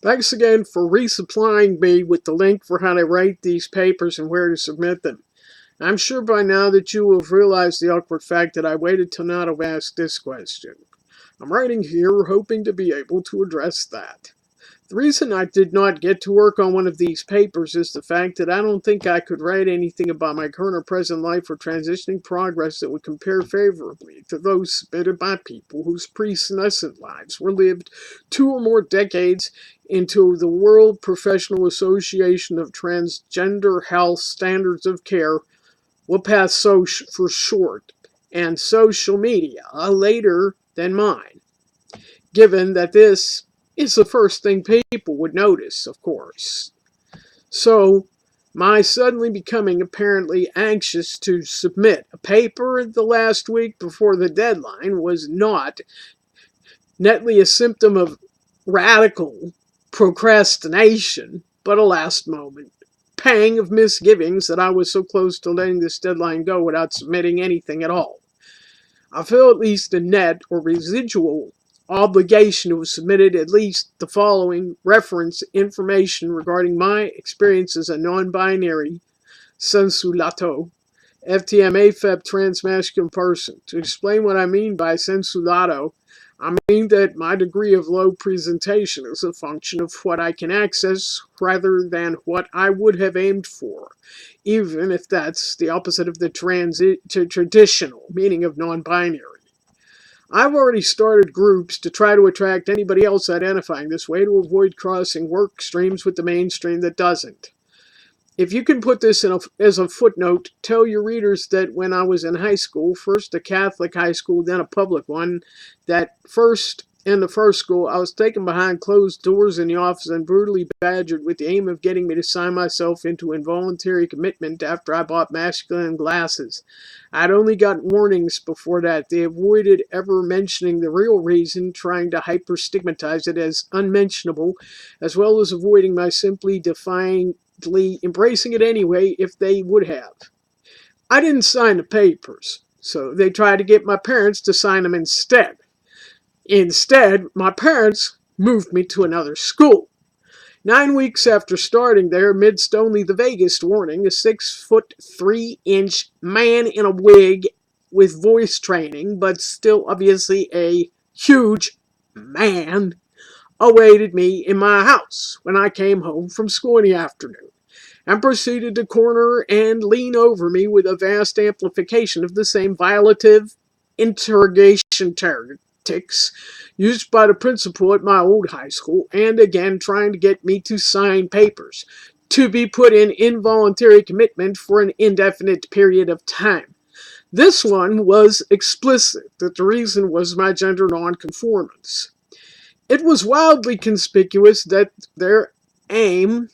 Thanks again for resupplying me with the link for how to write these papers and where to submit them. I'm sure by now that you will have realized the awkward fact that I waited till now to ask this question. I'm writing here hoping to be able to address that. The reason I did not get to work on one of these papers is the fact that I don't think I could write anything about my current or present life or transitioning progress that would compare favorably to those submitted by people whose pre-senescent lives were lived 2 or more decades into the World Professional Association of Transgender Health Standards of Care, WPATH for short, and social media later than mine, given that this is the first thing people would notice, of course. So, my suddenly becoming apparently anxious to submit a paper the last week before the deadline was not netly a symptom of radical procrastination, but a last moment pang of misgivings that I was so close to letting this deadline go without submitting anything at all. I feel at least a net or residual obligation to have submitted at least the following reference information regarding my experience as a non-binary sensulato, FTM-AFEB transmasculine person. To explain what I mean by sensulato, I mean that my degree of low presentation is a function of what I can access rather than what I would have aimed for, even if that's the opposite of the traditional meaning of non-binary. I've already started groups to try to attract anybody else identifying this way to avoid crossing work streams with the mainstream that doesn't. If you can put this as a footnote, tell your readers that when I was in high school, first a Catholic high school, then a public one, that first in the first school, I was taken behind closed doors in the office and brutally badgered with the aim of getting me to sign myself into involuntary commitment after I bought masculine glasses. I'd only got warnings before that. They avoided ever mentioning the real reason, trying to hyper-stigmatize it as unmentionable, as well as avoiding my simply embracing it anyway if they would have. I didn't sign the papers, so they tried to get my parents to sign them instead. Instead, my parents moved me to another school. 9 weeks after starting there, amidst only the vaguest warning, a 6'3" man in a wig with voice training, but still obviously a huge man, awaited me in my house when I came home from school in the afternoon, and proceeded to corner and lean over me with a vast amplification of the same violative interrogation tactics used by the principal at my old high school, and again trying to get me to sign papers to be put in involuntary commitment for an indefinite period of time. This one was explicit that the reason was my gender nonconformance. It was wildly conspicuous that their aim,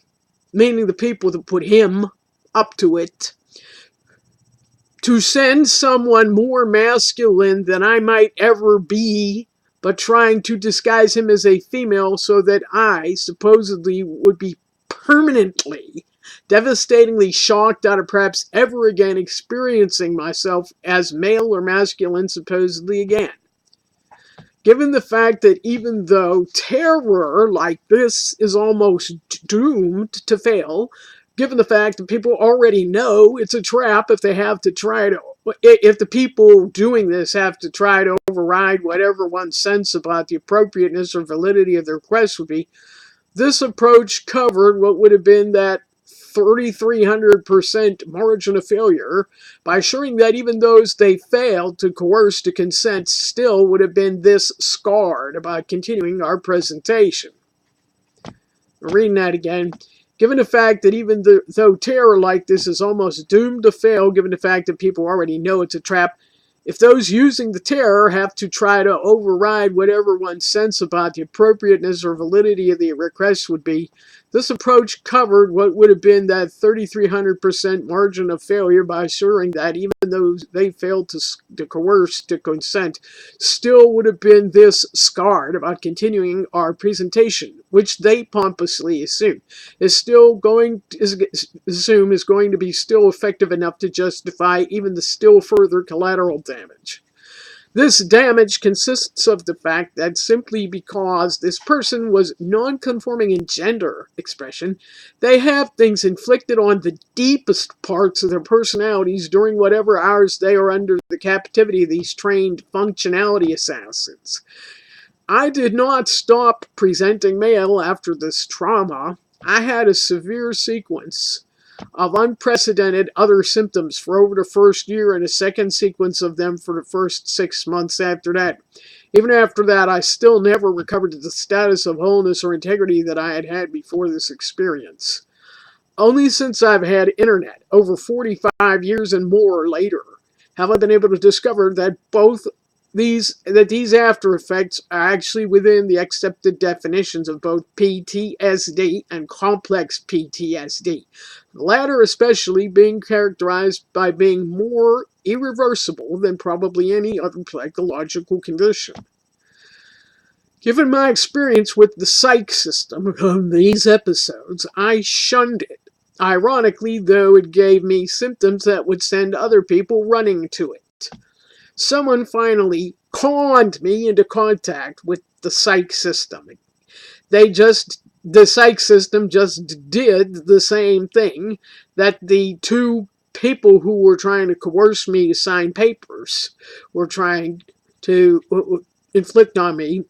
meaning the people that put him up to it, to send someone more masculine than I might ever be, but trying to disguise him as a female so that I supposedly would be permanently, devastatingly shocked out of perhaps ever again experiencing myself as male or masculine supposedly again. Given the fact that even though terror like this is almost doomed to fail, given the fact that people already know it's a trap if the people doing this have to try to override whatever one's sense about the appropriateness or validity of their request would be, this approach covered what would have been that 3,300% margin of failure by assuring that even those they failed to coerce to consent still would have been this scarred about continuing our presentation. I'm reading that again. Given the fact that even though terror like this is almost doomed to fail, given the fact that people already know it's a trap, if those using the terror have to try to override whatever one's sense about the appropriateness or validity of the request would be, this approach covered what would have been that 3,300% margin of failure by assuring that even though they failed to coerce to consent, still would have been this scarred about continuing our presentation, which they pompously assume is going to be still effective enough to justify even the still further collateral damage. This damage consists of the fact that simply because this person was non-conforming in gender expression, they have things inflicted on the deepest parts of their personalities during whatever hours they are under the captivity of these trained functionality assassins. I did not stop presenting male after this trauma. I had a severe sequence of unprecedented other symptoms for over the first year and a second sequence of them for the first 6 months after that. Even after that, I still never recovered to the status of wholeness or integrity that I had had before this experience. Only since I've had internet, over 45 years and more later, have I been able to discover that these after effects are actually within the accepted definitions of both PTSD and complex PTSD. The latter especially being characterized by being more irreversible than probably any other psychological condition. Given my experience with the psych system of these episodes, I shunned it. Ironically, though, it gave me symptoms that would send other people running to it. Someone finally conned me into contact with the psych system. The psych system just did the same thing that the two people who were trying to coerce me to sign papers were trying to inflict on me.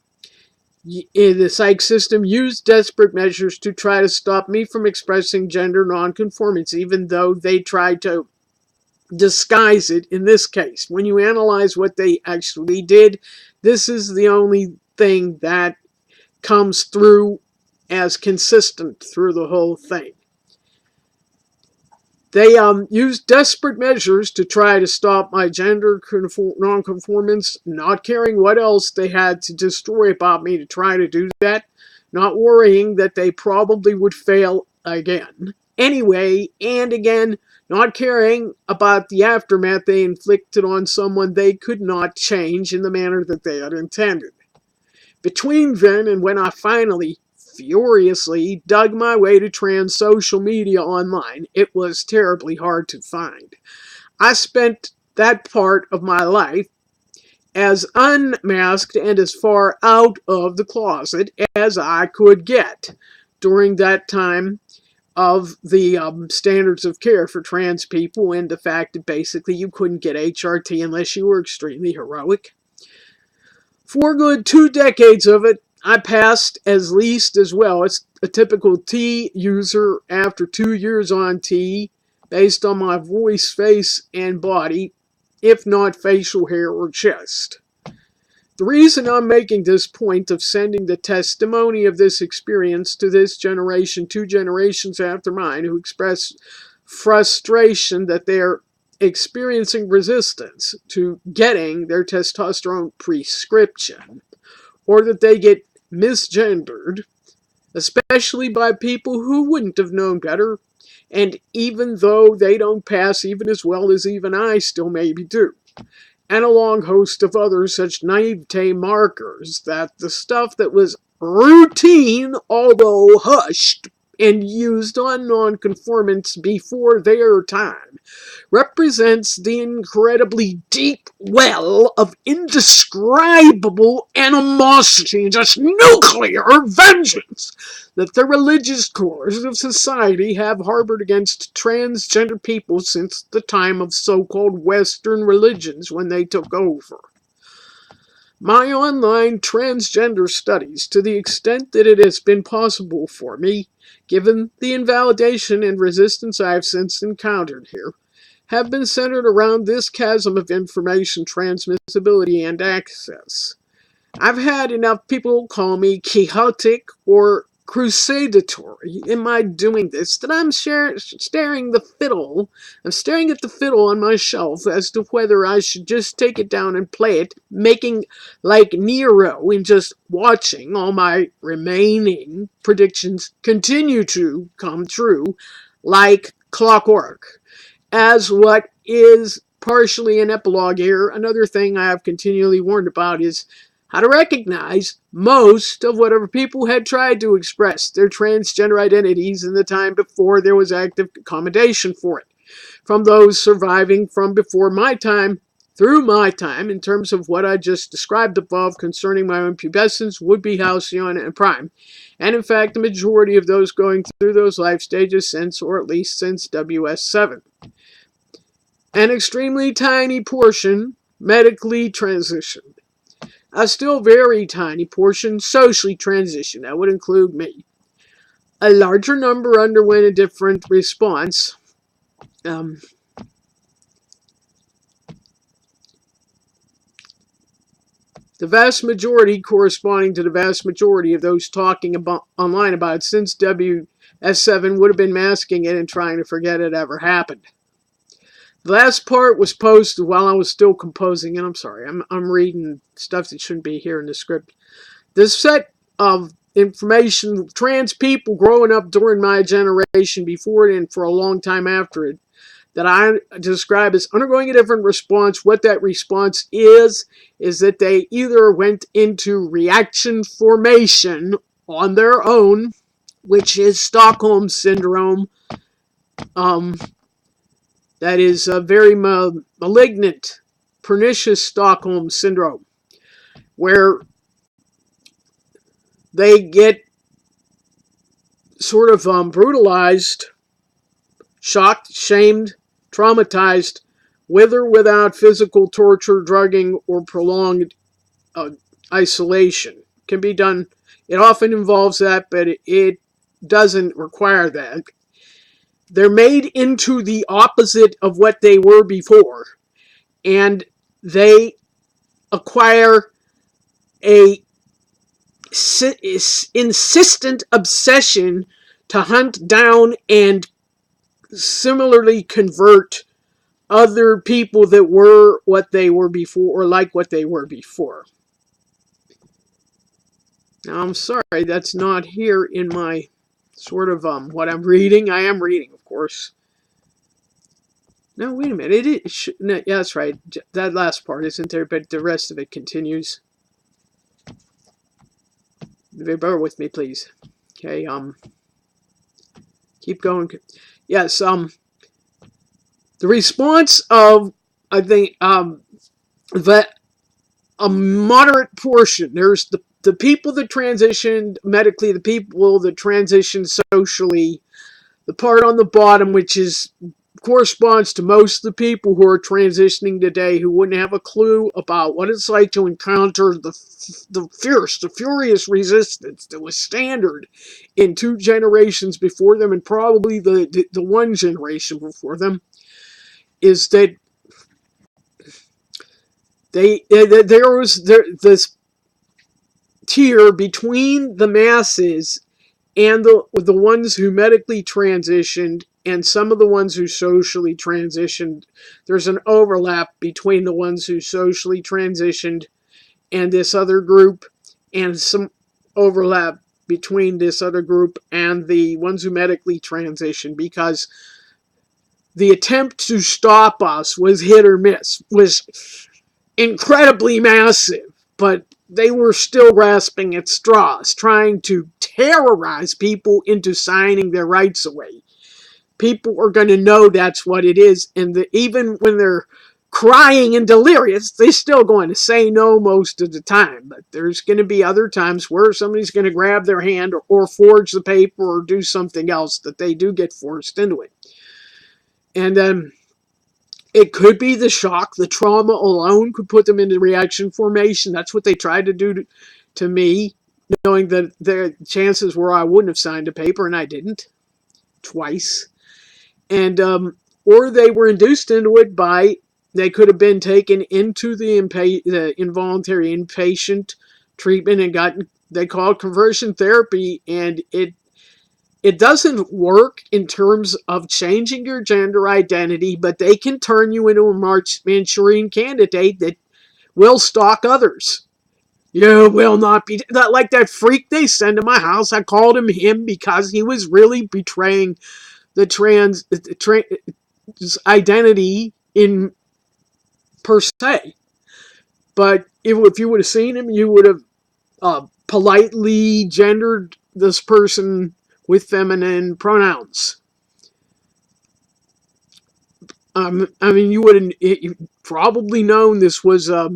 The psych system used desperate measures to try to stop me from expressing gender nonconformance, even though they tried to disguise it in this case. When you analyze what they actually did, this is the only thing that comes through as consistent through the whole thing. They used desperate measures to try to stop my gender nonconformance, not caring what else they had to destroy about me to try to do that, not worrying that they probably would fail again. Anyway, and again, not caring about the aftermath they inflicted on someone they could not change in the manner that they had intended. Between then and when I finally, furiously, dug my way to trans social media online, it was terribly hard to find. I spent that part of my life as unmasked and as far out of the closet as I could get during that time of the standards of care for trans people and the fact that basically you couldn't get HRT unless you were extremely heroic. For a good 2 decades of it, I passed as least as well as a typical T user after 2 years on T based on my voice, face, and body, if not facial hair or chest. The reason I'm making this point of sending the testimony of this experience to this generation 2 generations after mine who express frustration that they're experiencing resistance to getting their testosterone prescription, or that they get misgendered, especially by people who wouldn't have known better, and even though they don't pass even as well as even I still maybe do. And a long host of other such naivete markers that the stuff that was routine, although hushed, and used on nonconformants before their time, represents the incredibly deep well of indescribable animosity and just nuclear vengeance that the religious cores of society have harbored against transgender people since the time of so-called Western religions when they took over. My online transgender studies, to the extent that it has been possible for me, given the invalidation and resistance I have since encountered here, have been centered around this chasm of information transmissibility and access. I've had enough people call me quixotic or crusadatory in my doing this that I'm staring at the fiddle on my shelf as to whether I should just take it down and play it, making like Nero and just watching all my remaining predictions continue to come true like clockwork. As what is partially an epilogue here, another thing I have continually warned about is how to recognize most of whatever people had tried to express their transgender identities in the time before there was active accommodation for it, from those surviving from before my time through my time in terms of what I just described above concerning my own pubescence, would-be halcyon, and prime, and in fact the majority of those going through those life stages since, or at least since, WS7. An extremely tiny portion medically transitioned. A still very tiny portion socially transitioned. That would include me. A larger number underwent a different response. The vast majority, corresponding to the vast majority of those talking online about it since WS7, would have been masking it and trying to forget it ever happened. The last part was posted while I was still composing, and I'm sorry, I'm reading stuff that shouldn't be here in the script. This set of information, trans people growing up during my generation, before it and for a long time after it, that I describe as undergoing a different response. What that response is that they either went into reaction formation on their own, which is Stockholm Syndrome. That is a very malignant, pernicious Stockholm Syndrome, where they get sort of brutalized, shocked, shamed, traumatized, with or without physical torture, drugging, or prolonged isolation. Can be done. It often involves that, but it doesn't require that. They're made into the opposite of what they were before, and they acquire a insistent obsession to hunt down and similarly convert other people that were what they were before, or like what they were before. Now, I'm sorry, that's not here in my sort of what I'm reading. I am reading, of course. No, wait a minute. It is. No, yeah, that's right. That last part isn't there, but the rest of it continues. Bear with me, please. Okay. Keep going. Yes. The response of, I think, that a moderate portion. There's the people that transitioned medically, the people that transitioned socially, the part on the bottom, which is corresponds to most of the people who are transitioning today, who wouldn't have a clue about what it's like to encounter the furious resistance that was standard in 2 generations before them, and probably the 1 generation before them, is that there was this tier between the masses and the ones who medically transitioned and some of the ones who socially transitioned. There's an overlap between the ones who socially transitioned and this other group, and some overlap between this other group and the ones who medically transitioned, because the attempt to stop us was hit or miss, was incredibly massive, but they were still grasping at straws, trying to terrorize people into signing their rights away. People are going to know that's what it is, and even when they're crying and delirious, they're still going to say no most of the time. But there's going to be other times where somebody's going to grab their hand or forge the paper or do something else that they do get forced into it. And it could be the shock, the trauma alone could put them into reaction formation. That's what they tried to do to me, knowing that the chances were I wouldn't have signed a paper, and I didn't, twice. And or they were induced into it by, they could have been taken into the involuntary inpatient treatment and gotten, they call it conversion therapy, and it doesn't work in terms of changing your gender identity, but they can turn you into a Manchurian candidate that will stalk others. You will not be like that freak they send to my house. I called him because he was really betraying the trans identity in per se. But if you would have seen him, you would have politely gendered this person with feminine pronouns. I mean, you would have probably known this was a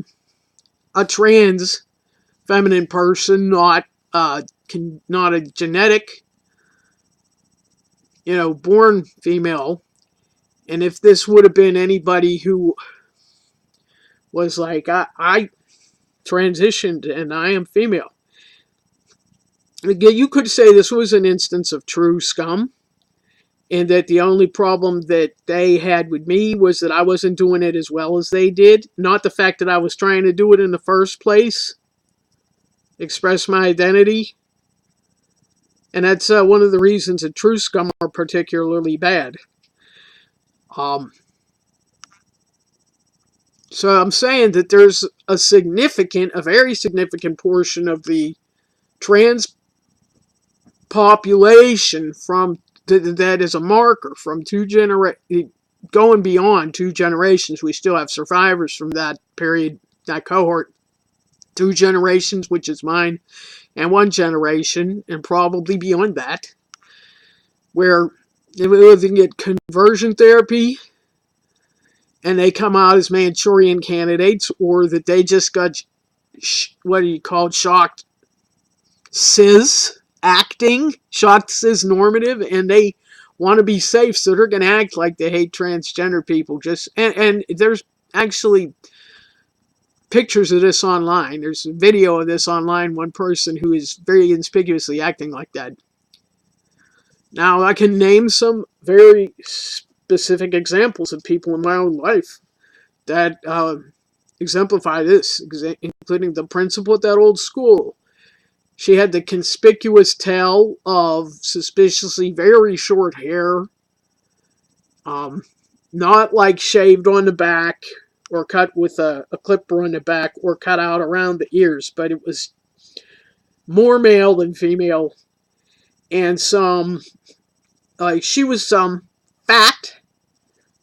trans feminine person, not a genetic, born female. And if this would have been anybody who was like, I transitioned and I am female, again, you could say this was an instance of true scum, and that the only problem that they had with me was that I wasn't doing it as well as they did, not the fact that I was trying to do it in the first place, express my identity. And that's one of the reasons that true scum are particularly bad. Um, so I'm saying that there's a very significant portion of the trans population that is a marker from going beyond 2 generations. We still have survivors from that period, that cohort, 2 generations, which is mine, and 1 generation, and probably beyond that, where they get conversion therapy and they come out as Manchurian candidates, or that they just got shocked shocked cis normative, and they want to be safe, so they're going to act like they hate transgender people. And there's actually pictures of this online. There's a video of this online, one person who is very conspicuously acting like that. Now, I can name some very specific examples of people in my own life that exemplify this, including the principal at that old school. She had the conspicuous tail of suspiciously very short hair, not like shaved on the back or cut with a clipper on the back or cut out around the ears, but it was more male than female. And she was fat.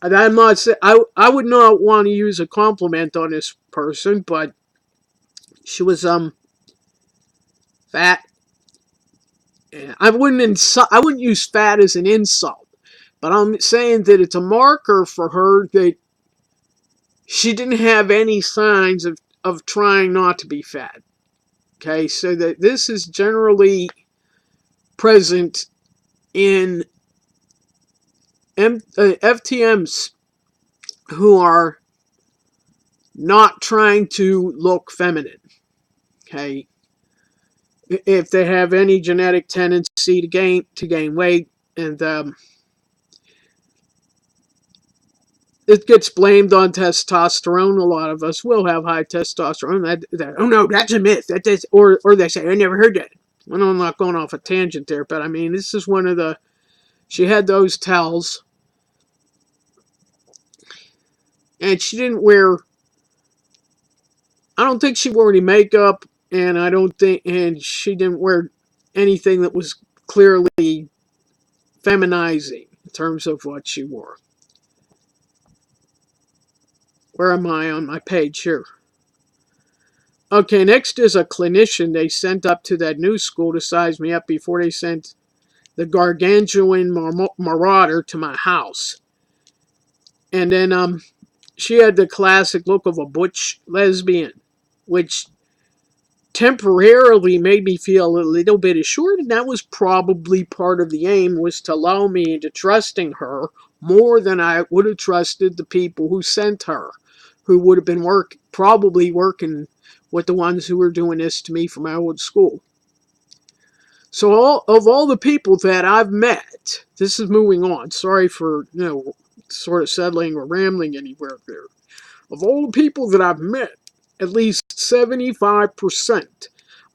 I'm not saying, I would not want to use a compliment on this person, but she was fat. I wouldn't use fat as an insult, but I'm saying that it's a marker for her that she didn't have any signs of trying not to be fat. Okay, so that this is generally present in FTMs who are not trying to look feminine. Okay, if they have any genetic tendency to gain weight, and it gets blamed on testosterone. A lot of us will have high testosterone. Oh no, that's a myth. Or they say, I never heard that. Well, I'm not going off a tangent there, but I mean, this is one of the. She had those tells, and she didn't wear. I don't think she wore any makeup, and she didn't wear anything that was clearly feminizing in terms of what she wore. Where am I on my page here? Okay, next is a clinician they sent up to that new school to size me up before they sent the gargantuan marauder to my house. And then she had the classic look of a butch lesbian, which temporarily made me feel a little bit assured, and that was probably part of the aim, was to lull me into trusting her more than I would have trusted the people who sent her, who would have been probably working with the ones who were doing this to me from my old school. So of all the people that I've met, this is moving on. Sorry for sort of settling or rambling anywhere there. Of all the people that I've met, at least 75%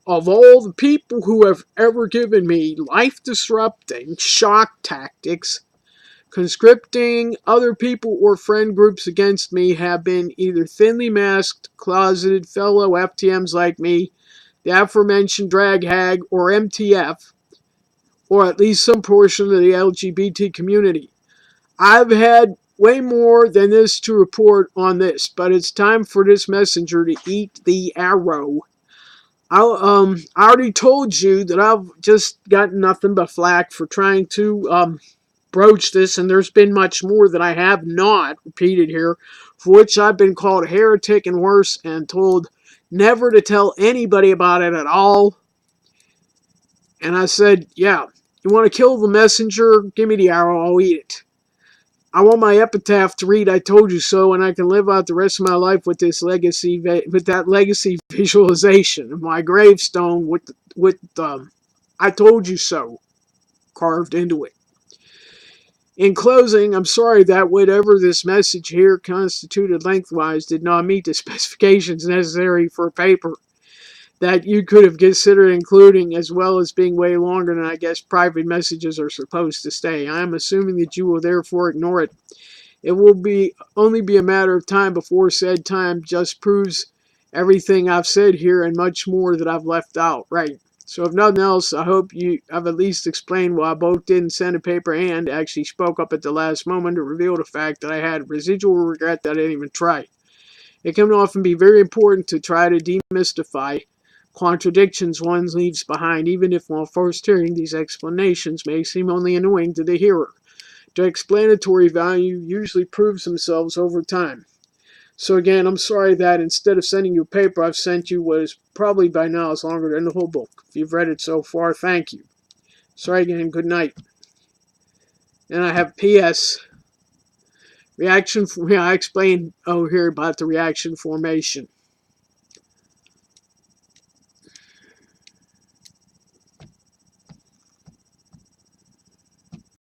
of all the people who have ever given me life-disrupting shock tactics, conscripting other people or friend groups against me, have been either thinly masked, closeted fellow FTMs like me, the aforementioned drag hag, or MTF, or at least some portion of the LGBT community. I've had way more than this to report on this, but it's time for this messenger to eat the arrow. I already told you that I've just got nothing but flack for trying to broached this, and there's been much more that I have not repeated here, for which I've been called a heretic and worse, and told never to tell anybody about it at all. And I said, yeah, you want to kill the messenger? Give me the arrow, I'll eat it. I want my epitaph to read, I told you so, and I can live out the rest of my life with this legacy, with that legacy visualization of my gravestone with I told you so carved into it. In closing, I'm sorry that whatever this message here constituted lengthwise did not meet the specifications necessary for a paper that you could have considered including, as well as being way longer than I guess private messages are supposed to stay. I am assuming that you will therefore ignore it. It will only be a matter of time before said time just proves everything I've said here and much more that I've left out. Right. So if nothing else, I hope I've at least explained why I both didn't send a paper and actually spoke up at the last moment to reveal the fact that I had residual regret that I didn't even try. It can often be very important to try to demystify contradictions one leaves behind, even if while first hearing these explanations may seem only annoying to the hearer. The explanatory value usually proves themselves over time. So again, I'm sorry that instead of sending you a paper, I've sent you what is probably by now is longer than the whole book. If you've read it so far, thank you. Sorry again, good night. And I have P.S. Reaction, I explained over here about the reaction formation.